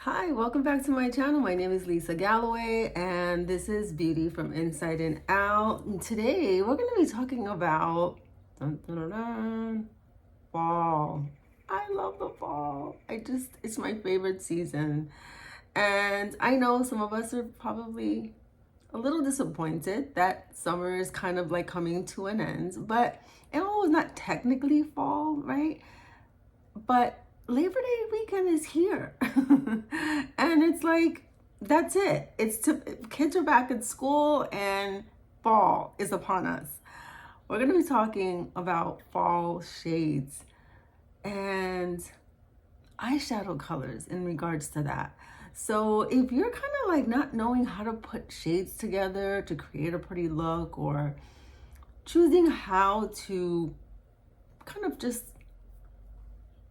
Hi, welcome back to my channel. My name is Lisa Galloway and this is Beauty from Inside and Out. And today we're going to be talking about fall. I love the fall. It's my favorite season. And I know some of us are probably a little disappointed that summer is kind of like coming to an end, but it's not technically fall, right? But Labor Day weekend is here. And it's like, that's it. Kids are back at school and fall is upon us. We're going to be talking about fall shades and eyeshadow colors in regards to that. So if you're kind of like not knowing how to put shades together to create a pretty look, or choosing how to kind of just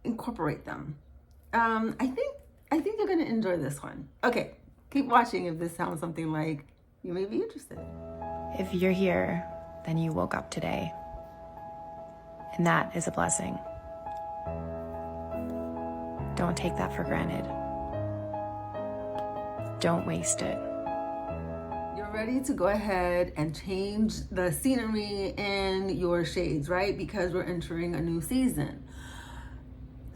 incorporate them, I think you're gonna enjoy this one. Okay, keep watching if this sounds something like you may be interested. If you're here, then you woke up today, and that is a blessing. Don't take that for granted. Don't waste it. You're ready to go ahead and change the scenery in your shades, right? Because we're entering a new season.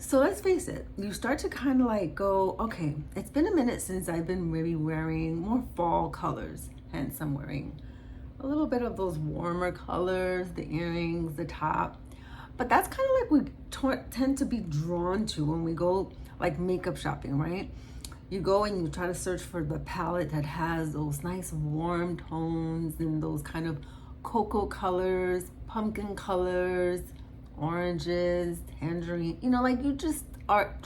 So let's face it, you start to kind of like go, okay, it's been a minute since I've been really wearing more fall colors. Hence I'm wearing a little bit of those warmer colors, the earrings, the top. But that's kind of like we tend to be drawn to when we go like makeup shopping, right? You go and you try to search for the palette that has those nice warm tones and those kind of cocoa colors, pumpkin colors, oranges, tangerine, like you just are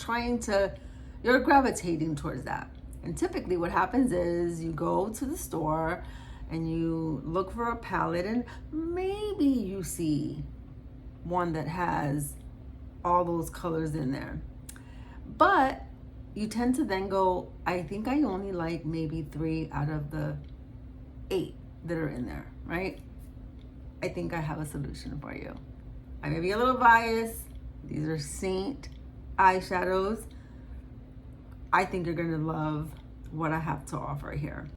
you're gravitating towards that. And typically what happens is you go to the store and you look for a palette and maybe you see one that has all those colors in there. But you tend to then go, I think I only like maybe 3 out of the 8 that are in there, right? I think I have a solution for you. I may be a little biased. These are Seint eyeshadows. I think you're gonna love what I have to offer here.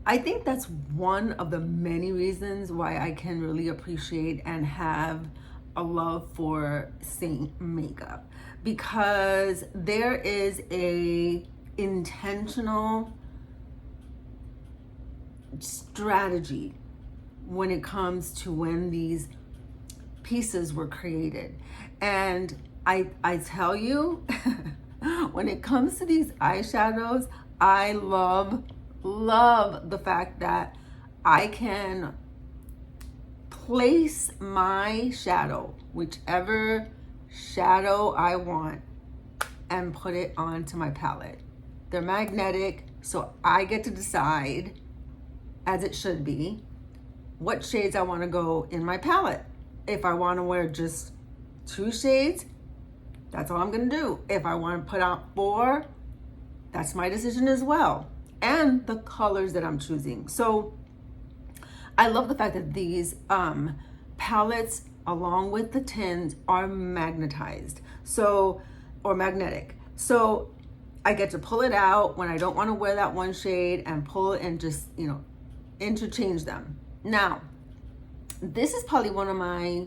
I think that's one of the many reasons why I can really appreciate and have a love for Seint makeup, because there is a intentional strategy when it comes to when these pieces were created. And I tell you, when it comes to these eyeshadows, I love the fact that I can place my shadow, whichever shadow I want, and put it onto my palette. They're magnetic, so I get to decide, as it should be, what shades I want to go in my palette. If I want to wear just 2 shades, that's all I'm going to do. If I want to put out 4, that's my decision as well. And the colors that I'm choosing. So I love the fact that these palettes, along with the tins, are magnetized. Or magnetic. So I get to pull it out when I don't want to wear that one shade and pull it and just, interchange them. Now, this is probably one of my,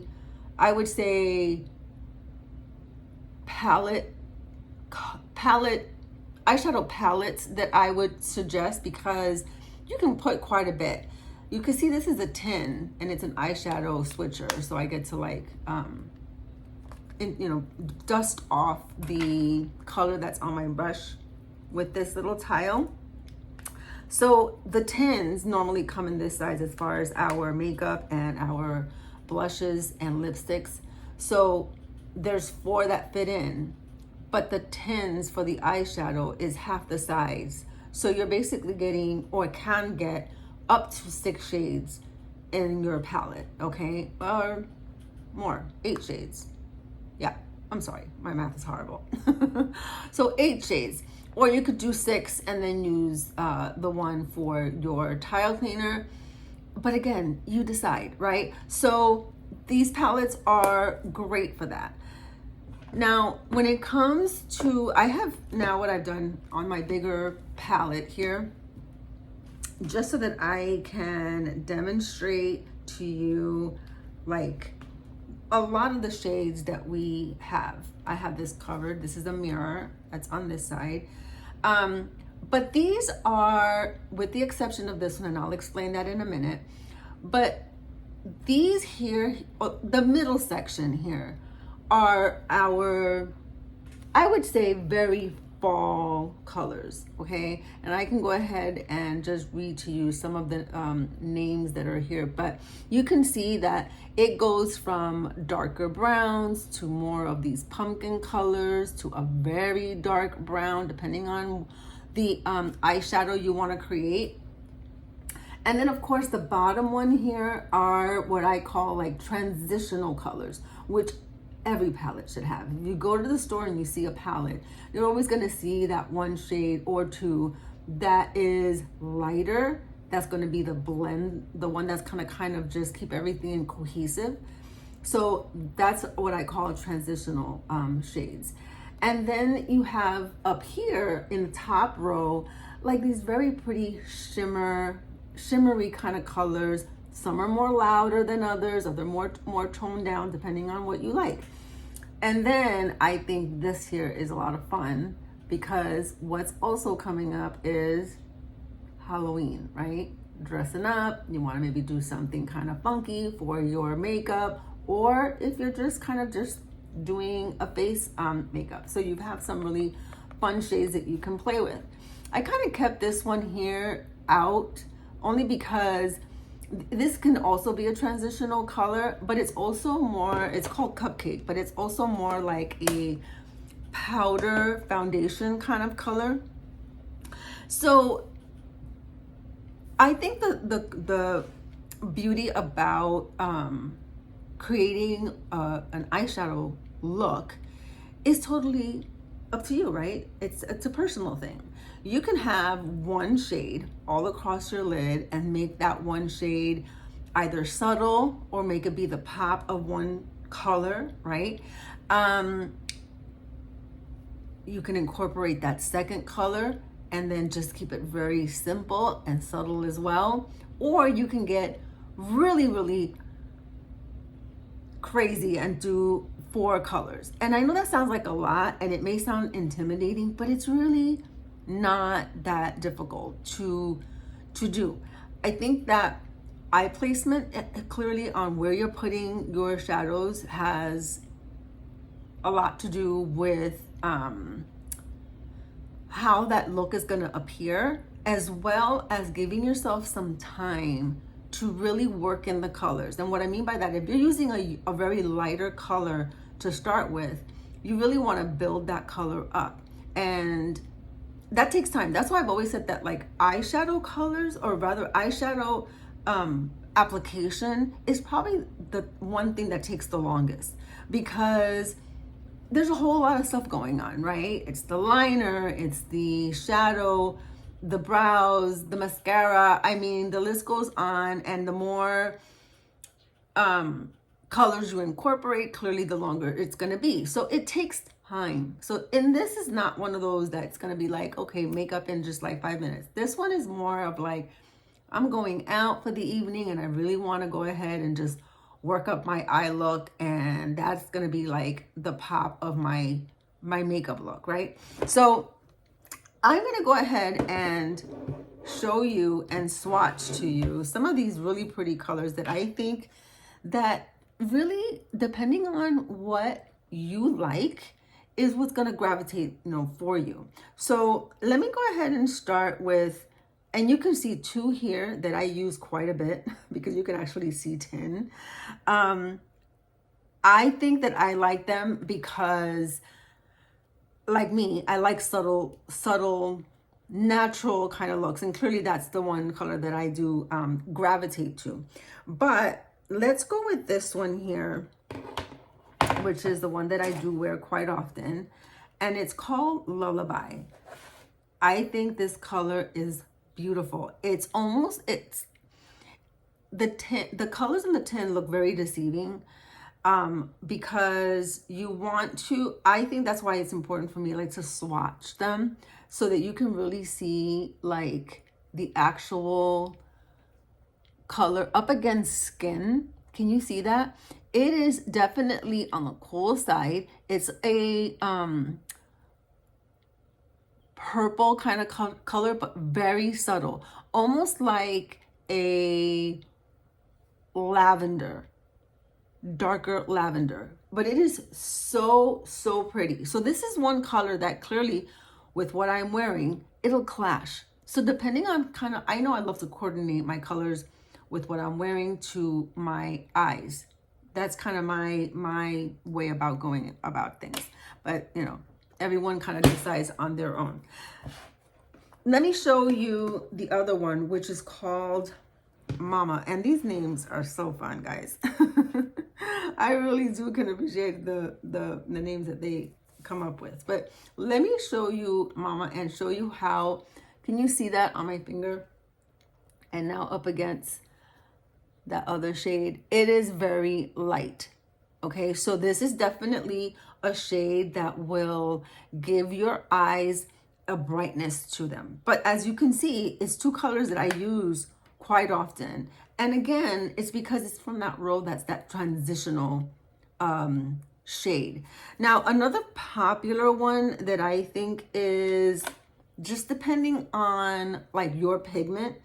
I would say, eyeshadow palettes that I would suggest, because you can put quite a bit. You can see this is a tin and it's an eyeshadow switcher. So I get to like, dust off the color that's on my brush with this little tile. So the tins normally come in this size as far as our makeup and our blushes and lipsticks. So there's 4 that fit in, but the tins for the eyeshadow is half the size. So you're basically getting, or can get, up to 6 shades in your palette, okay? Or more, 8 shades. Yeah, I'm sorry, my math is horrible. So 8 shades. Or you could do 6 and then use the one for your tile cleaner. But again, you decide, right? So these palettes are great for that. Now, when it comes to, I have now what I've done on my bigger palette here, just so that I can demonstrate to you like a lot of the shades that we have. I have this covered. This is a mirror that's on this side. But these are, with the exception of this one, and I'll explain that in a minute, but these here, the middle section here, are our, I would say, very fall colors, okay? And I can go ahead and just read to you some of the names that are here, but you can see that it goes from darker browns to more of these pumpkin colors to a very dark brown, depending on the eyeshadow you want to create. And then of course the bottom one here are what I call like transitional colors, which every palette should have. If you go to the store and you see a palette, you're always going to see that one shade or two that is lighter. That's going to be the blend, the one that's kind of just keep everything cohesive. So that's what I call transitional shades. And then you have up here in the top row, like these very pretty shimmery kind of colors. Some are more louder than others, others more toned down, depending on what you like. And then I think this here is a lot of fun because what's also coming up is Halloween, right? Dressing up, you want to maybe do something kind of funky for your makeup, or if you're just kind of just doing a face makeup. So you have some really fun shades that you can play with. I kind of kept this one here out only because this can also be a transitional color, but it's also more, it's called Cupcake, but it's also more like a powder foundation kind of color. So I think the beauty about creating an eyeshadow look is totally up to you, right? It's a personal thing. You can have one shade all across your lid and make that one shade either subtle or make it be the pop of one color, right? You can incorporate that second color and then just keep it very simple and subtle as well. Or you can get really, really crazy and do 4 colors. And I know that sounds like a lot and it may sound intimidating, but it's really not that difficult to do. I think that eye placement clearly on where you're putting your shadows has a lot to do with how that look is going to appear, as well as giving yourself some time to really work in the colors. And what I mean by that, if you're using a very lighter color to start with, you really want to build that color up, and that takes time. That's why I've always said that like eyeshadow colors, or rather eyeshadow application, is probably the one thing that takes the longest, because there's a whole lot of stuff going on, right? It's the liner, it's the shadow, the brows, the mascara. I mean, the list goes on, and the more colors you incorporate, clearly the longer it's going to be. So it takes time. So, and this is not one of those that's going to be like, okay, makeup in just like 5 minutes. This one is more of like, I'm going out for the evening and I really want to go ahead and just work up my eye look, and that's going to be like the pop of my makeup look, right? So I'm going to go ahead and show you and swatch to you some of these really pretty colors that I think that really, depending on what you like, is what's going to gravitate, for you. So let me go ahead and start with, and you can see 2 here that I use quite a bit because you can actually see 10. I think that I like them because, like me, I like subtle, natural kind of looks. And clearly that's the one color that I do gravitate to. But let's go with this one here, which is the one that I do wear quite often. And it's called Lullaby. I think this color is beautiful. The colors in the tin look very deceiving. because you want to, I think that's why it's important for me like to swatch them so that you can really see like the actual color up against skin. Can you see that? It is definitely on the cool side. It's a purple kind of color, but very subtle, almost like a lavender, darker lavender, but it is so pretty. So this is one color that clearly with what I'm wearing, it'll clash. So depending on kind of, I know I love to coordinate my colors with what I'm wearing to my eyes. That's kind of my way about going about things. But you know, everyone kind of decides on their own. Let me show you the other one, which is called Mama. And these names are so fun, guys. I really do can appreciate the names that they come up with. But let me show you Mama and show you how, can you see that on my finger? And now up against that other shade, it is very light. Okay, so this is definitely a shade that will give your eyes a brightness to them. But as you can see, it's two colors that I use quite often. And again, it's because it's from that row that's that transitional shade. Now, another popular one that I think is just depending on like your pigment.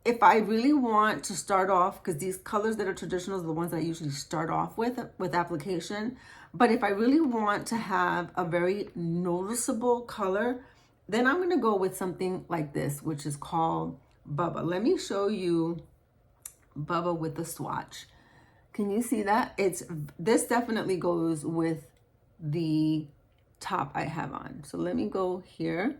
If I really want to start off, because these colors that are traditional are the ones that I usually start off with application. But if I really want to have a very noticeable color, then I'm going to go with something like this, which is called Bubba. Let me show you Bubba with the swatch. Can you see that? This definitely goes with the top I have on. So let me go here.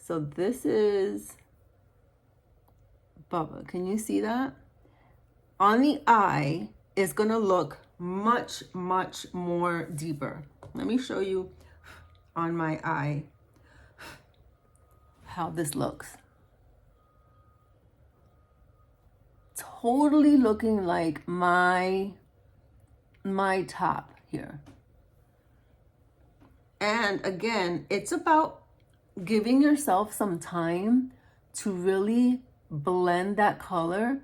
So this is Bubba. Can you see that? On the eye, it's gonna look much more deeper. Let me show you on my eye how this looks. Totally looking like my top here. And again, it's about giving yourself some time to really blend that color.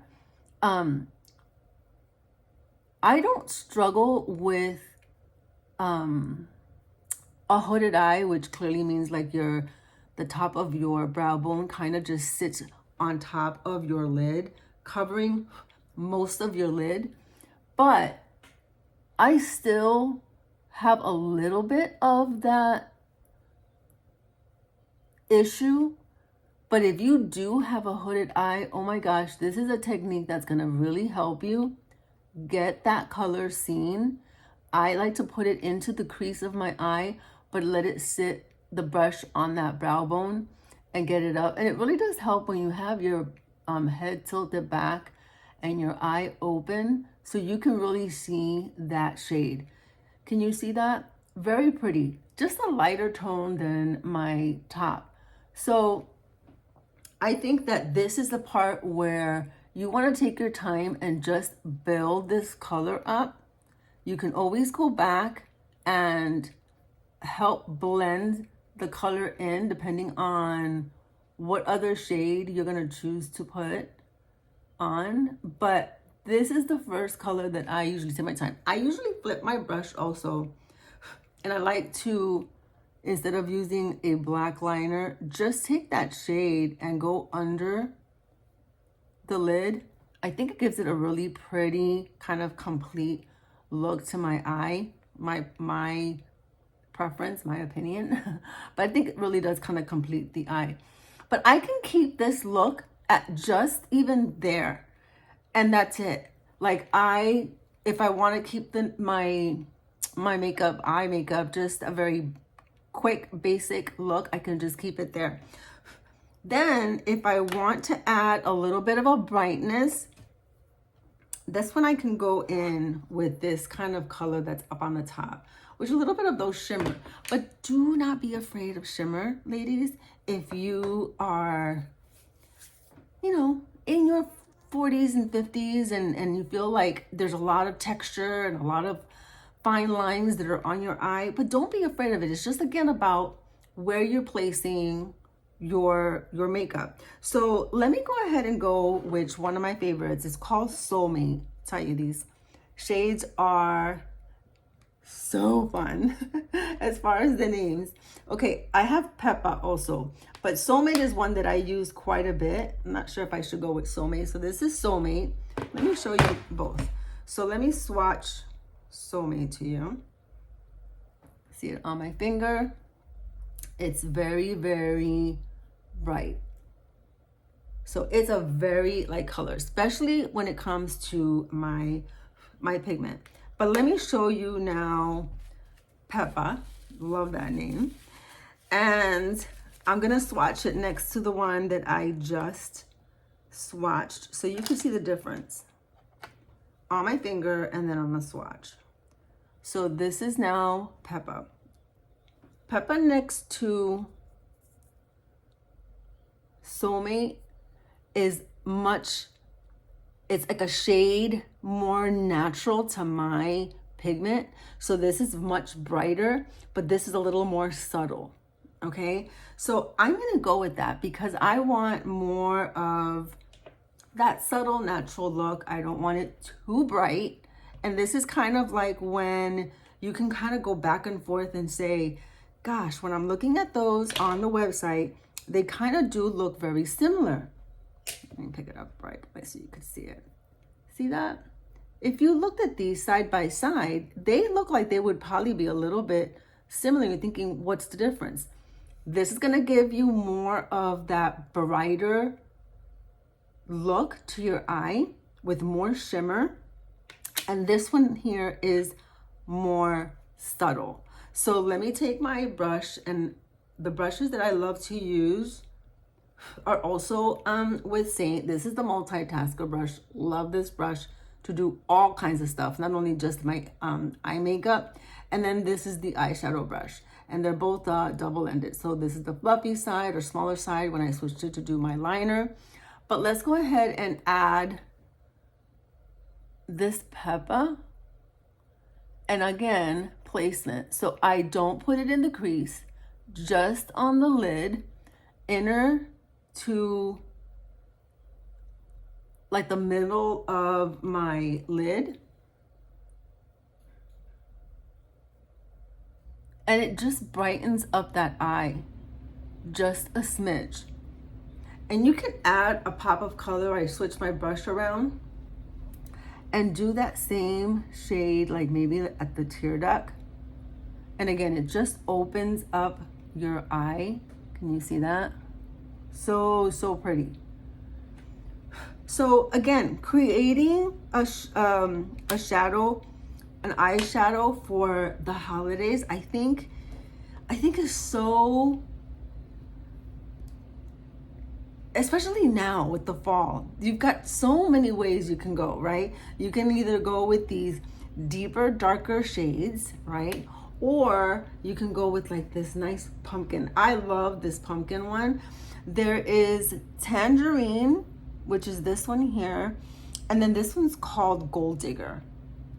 I don't struggle with a hooded eye, which clearly means like the top of your brow bone kind of just sits on top of your lid, covering most of your lid. But I still have a little bit of that issue. But if you do have a hooded eye, oh my gosh, this is a technique that's going to really help you get that color seen. I like to put it into the crease of my eye, but let it sit, the brush on that brow bone, and get it up. And it really does help when you have your head tilted back and your eye open, so you can really see that shade. Can you see that? Very pretty. Just a lighter tone than my top. So I think that this is the part where you want to take your time and just build this color up. You can always go back and help blend the color in depending on what other shade you're going to choose to put on. But this is the first color that I usually take my time. I usually flip my brush also, and I like to, instead of using a black liner, just take that shade and go under the lid. I think it gives it a really pretty kind of complete look to my eye, my preference, my opinion. But I think it really does kind of complete the eye. But I can keep this look at just even there, and that's it. Like if I want to keep my makeup, eye makeup, just a very quick basic look, I can just keep it there. Then if I want to add a little bit of a brightness, that's when I can go in with this kind of color that's up on the top, which is a little bit of those shimmer. But do not be afraid of shimmer, ladies. If you are, you know, in your 40s and 50s and you feel like there's a lot of texture and a lot of fine lines that are on your eye, but don't be afraid of it. It's just, again, about where you're placing your makeup. So let me go ahead and go with one of my favorites. It's called Soulmate. I'll tell you, these shades are so fun as far as the names. Okay, I have Peppa also, but Soulmate is one that I use quite a bit. I'm not sure if I should go with Soulmate. So this is Soulmate. Let me show you both. So let me swatch Soulmate to you. See it on my finger. It's very, very bright. So it's a very light color, especially when it comes to my pigment. But let me show you now Peppa. Love that name. And I'm gonna swatch it next to the one that I just swatched, so you can see the difference on my finger and then on the swatch. So this is now Peppa. Peppa next to Soulmate is it's like a shade more natural to my pigment. So this is much brighter, but this is a little more subtle. Okay, so I'm gonna go with that because I want more of that subtle natural look. I don't want it too bright. And this is kind of like when you can kind of go back and forth and say, gosh, when I'm looking at those on the website, they kind of do look very similar. Let me pick it up right so you can see it. See that? If you looked at these side by side, they look like they would probably be a little bit similar. You're thinking, what's the difference? This is gonna give you more of that brighter look to your eye with more shimmer. And this one here is more subtle. So let me take my brush, and the brushes that I love to use are also with Seint. This is the multitasker brush. Love this brush to do all kinds of stuff, not only just my eye makeup. And then this is the eyeshadow brush, and they're both double-ended. So this is the fluffy side or smaller side when I switched it to do my liner. But let's go ahead and add this Peppa, and again, placement. So I don't put it in the crease, just on the lid, inner to like the middle of my lid. And it just brightens up that eye, just a smidge. And you can add a pop of color. I switch my brush around and do that same shade, like maybe at the tear duct. And again, it just opens up your eye. Can you see that? So, so pretty. So again, creating a shadow, an eyeshadow for the holidays, I think is so, especially now with the fall, you've got so many ways you can go, right? You can either go with these deeper, darker shades, right? Or you can go with like this nice pumpkin. I love this pumpkin one. There is tangerine, which is this one here. And then this one's called Gold Digger.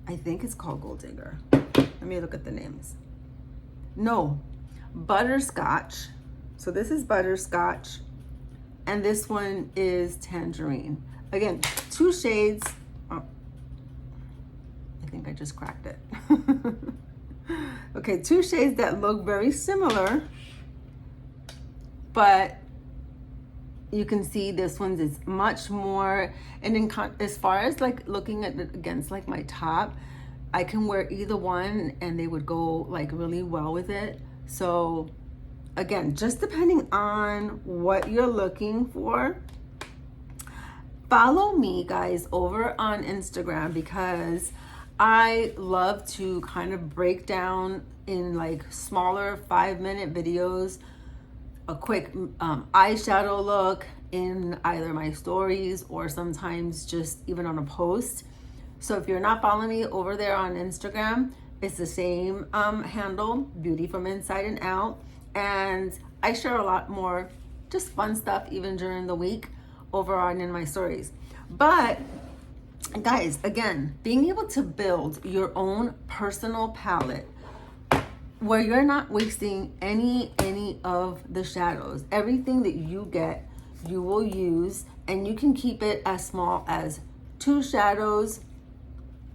I think it's called Gold Digger. Let me look at the names. No, butterscotch. So this is butterscotch. And this one is tangerine. Again, two shades. Oh, I think I just cracked it. Okay, two shades that look very similar, but you can see this one's is much more, and in as far as like looking at it against like my top, I can wear either one and they would go like really well with it. So again, just depending on what you're looking for. Follow me guys over on Instagram because I love to kind of break down in like smaller 5-minute videos a quick eyeshadow look in either my stories or sometimes just even on a post. So if you're not following me over there on Instagram, it's the same handle, Beauty from Inside and Out. And I share a lot more just fun stuff even during the week over on in my stories. But guys, again, being able to build your own personal palette where you're not wasting any of the shadows. Everything that you get, you will use, and you can keep it as small as 2 shadows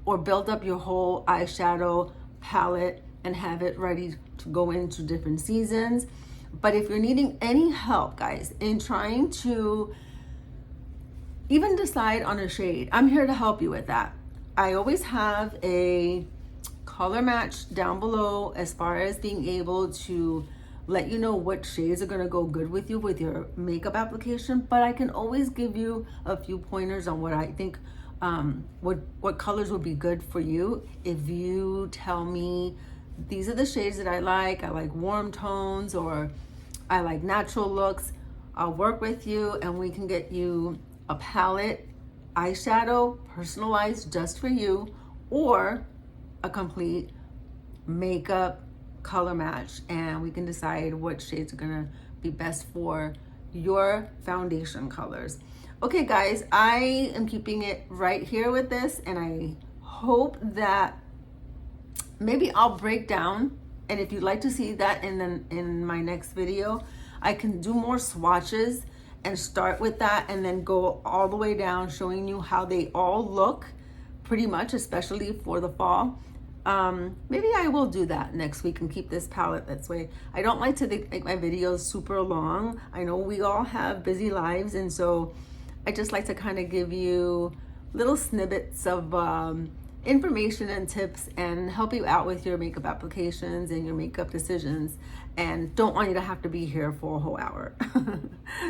or build up your whole eyeshadow palette and have it ready to go into different seasons. But if you're needing any help, guys, in trying to even decide on a shade, I'm here to help you with that. I always have a color match down below as far as being able to let you know what shades are going to go good with you with your makeup application, but I can always give you a few pointers on what I think what colors would be good for you. If you tell me these are the shades that I like warm tones, or I like natural looks, I'll work with you and we can get you a palette eyeshadow personalized just for you, or a complete makeup color match, and we can decide what shades are gonna be best for your foundation colors. Okay guys, I am keeping it right here with this, and I hope that maybe I'll break down, and if you'd like to see that in my next video, I can do more swatches and start with that and then go all the way down showing you how they all look pretty much, especially for the fall. Maybe I will do that next week and keep this palette this way. I don't like to make my videos super long. I know we all have busy lives, and so I just like to kind of give you little snippets of information and tips and help you out with your makeup applications and your makeup decisions, and don't want you to have to be here for a whole hour.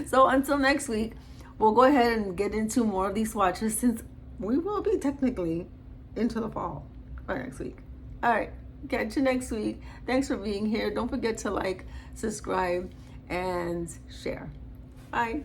So until next week, we'll go ahead and get into more of these swatches, since we will be technically into the fall by next week. All right, catch you next week. Thanks for being here. Don't forget to like, subscribe, and share. Bye.